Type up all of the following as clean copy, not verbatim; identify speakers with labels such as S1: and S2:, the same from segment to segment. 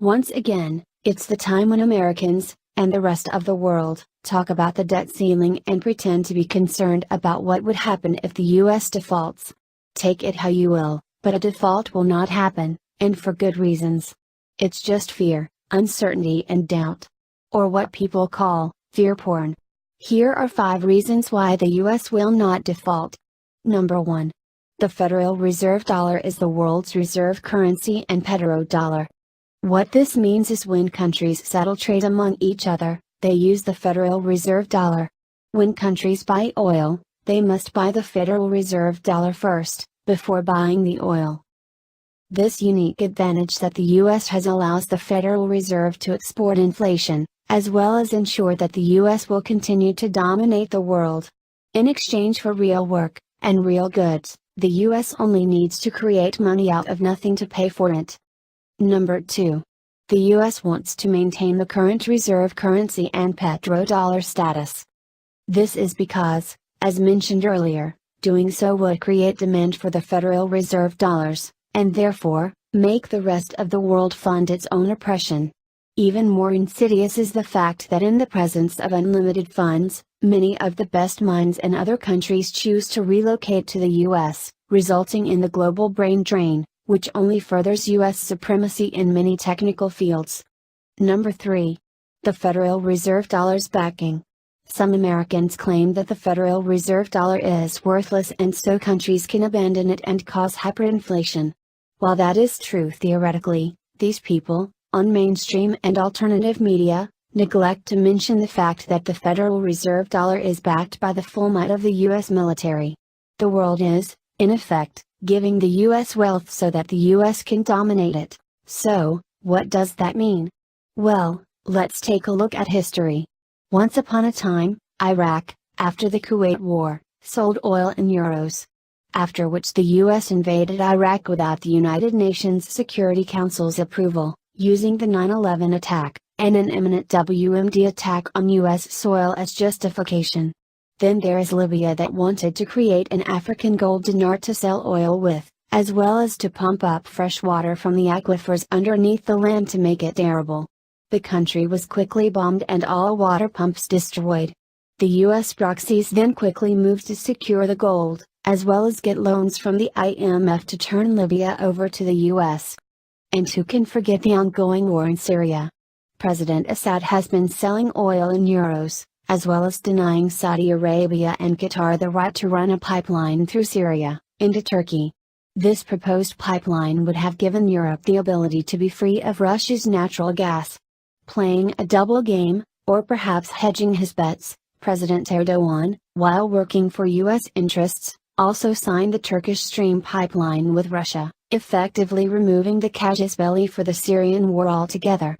S1: Once again, it's the time when Americans, and the rest of the world, talk about the debt ceiling and pretend to be concerned about what would happen if the US defaults. Take it how you will, but a default will not happen, and for good reasons. It's just fear, uncertainty and doubt. Or what people call, fear porn. Here are 5 reasons why the US will not default. Number 1. The Federal Reserve Dollar is the world's reserve currency and petrodollar. What this means is when countries settle trade among each other, they use the Federal Reserve Dollar. When countries buy oil, they must buy the Federal Reserve Dollar first, before buying the oil. This unique advantage that the US has allows the Federal Reserve to export inflation, as well as ensure that the US will continue to dominate the world. In exchange for real work, and real goods, the US only needs to create money out of nothing to pay for it. Number 2. The US wants to maintain the current reserve currency and petrodollar status. This is because, as mentioned earlier, doing so would create demand for the Federal Reserve dollars, and therefore, make the rest of the world fund its own oppression. Even more insidious is the fact that in the presence of unlimited funds, many of the best minds in other countries choose to relocate to the US, resulting in the global brain drain, which only furthers US supremacy in many technical fields. Number 3. The Federal Reserve Dollar's backing. Some Americans claim that the Federal Reserve Dollar is worthless and so countries can abandon it and cause hyperinflation. While that is true theoretically, these people, on mainstream and alternative media, neglect to mention the fact that the Federal Reserve Dollar is backed by the full might of the US military. The world is, in effect, giving the US wealth so that the US can dominate it. So, what does that mean? Well, let's take a look at history. Once upon a time, Iraq, after the Kuwait War, sold oil in euros. After which the US invaded Iraq without the United Nations Security Council's approval, using the 9/11 attack, and an imminent WMD attack on US soil as justification. Then there is Libya that wanted to create an African gold dinar to sell oil with, as well as to pump up fresh water from the aquifers underneath the land to make it arable. The country was quickly bombed and all water pumps destroyed. The US proxies then quickly moved to secure the gold, as well as get loans from the IMF to turn Libya over to the US. And who can forget the ongoing war in Syria? President Assad has been selling oil in euros, as well as denying Saudi Arabia and Qatar the right to run a pipeline through Syria, into Turkey. This proposed pipeline would have given Europe the ability to be free of Russia's natural gas. Playing a double game, or perhaps hedging his bets, President Erdogan, while working for US interests, also signed the Turkish Stream pipeline with Russia, effectively removing the casus belli for the Syrian war altogether.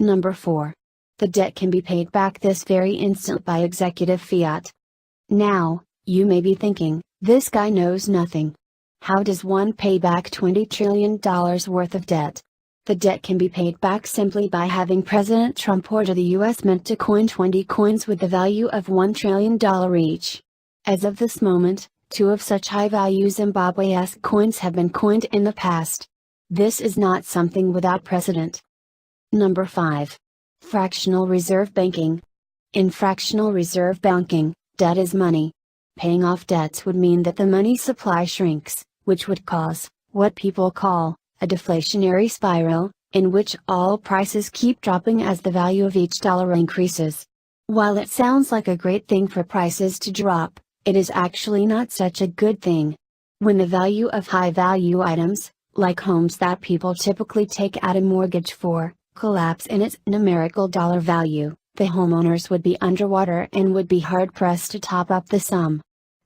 S1: Number 4. The debt can be paid back this very instant by executive fiat. Now, you may be thinking, this guy knows nothing. How does one pay back $20 trillion worth of debt? The debt can be paid back simply by having President Trump order the US Mint to coin 20 coins with the value of $1 trillion each. As of this moment, 2 of such high-value Zimbabwe-esque coins have been coined in the past. This is not something without precedent. Number 5. Fractional reserve banking. In fractional reserve banking, debt is money. Paying off debts would mean that the money supply shrinks, which would cause, what people call, a deflationary spiral, in which all prices keep dropping as the value of each dollar increases. While it sounds like a great thing for prices to drop, it is actually not such a good thing. When the value of high-value items, like homes that people typically take out a mortgage for, collapse in its numerical dollar value, the homeowners would be underwater and would be hard-pressed to top up the sum.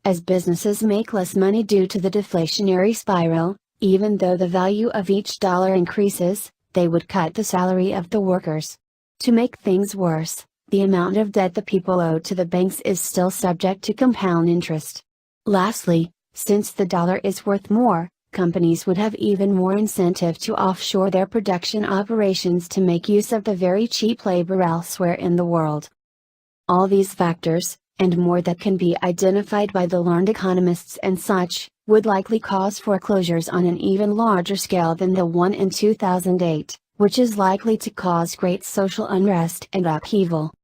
S1: As businesses make less money due to the deflationary spiral, even though the value of each dollar increases, they would cut the salary of the workers. To make things worse, the amount of debt the people owe to the banks is still subject to compound interest. Lastly, since the dollar is worth more, companies would have even more incentive to offshore their production operations to make use of the very cheap labor elsewhere in the world. All these factors, and more that can be identified by the learned economists and such, would likely cause foreclosures on an even larger scale than the one in 2008, which is likely to cause great social unrest and upheaval.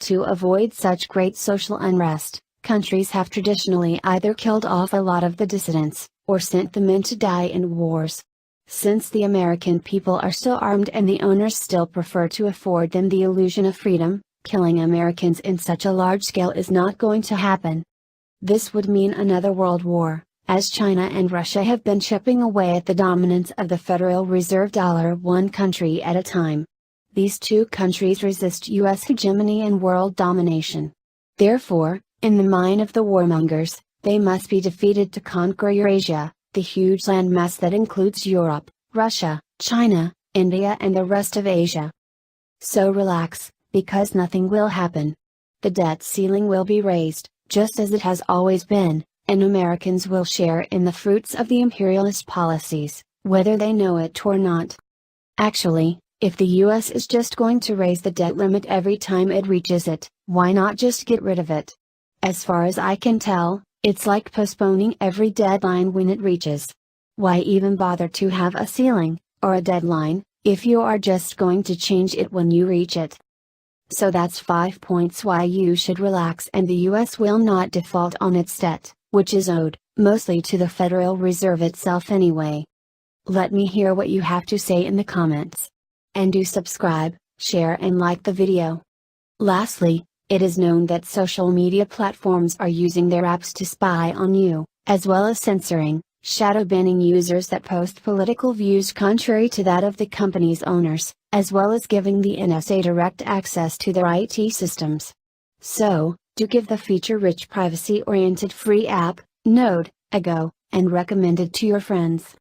S1: To avoid such great social unrest, countries have traditionally either killed off a lot of the dissidents, or sent them in to die in wars. Since the American people are still armed and the owners still prefer to afford them the illusion of freedom, killing Americans in such a large scale is not going to happen. This would mean another world war, as China and Russia have been chipping away at the dominance of the Federal Reserve dollar one country at a time. These two countries resist U.S. hegemony and world domination. Therefore, in the mind of the warmongers, they must be defeated to conquer Eurasia, the huge landmass that includes Europe, Russia, China, India and the rest of Asia. So relax, because nothing will happen. The debt ceiling will be raised, just as it has always been, and Americans will share in the fruits of the imperialist policies, whether they know it or not. Actually, if the US is just going to raise the debt limit every time it reaches it, why not just get rid of it? As far as I can tell, it's like postponing every deadline when it reaches. Why even bother to have a ceiling, or a deadline, if you are just going to change it when you reach it? So that's 5 points why you should relax and the US will not default on its debt, which is owed, mostly to the Federal Reserve itself anyway. Let me hear what you have to say in the comments. And do subscribe, share and like the video. Lastly, it is known that social media platforms are using their apps to spy on you, as well as censoring, shadow banning users that post political views contrary to that of the company's owners, as well as giving the NSA direct access to their IT systems. So, do give the feature-rich privacy-oriented free app, Node, a go, and recommend it to your friends.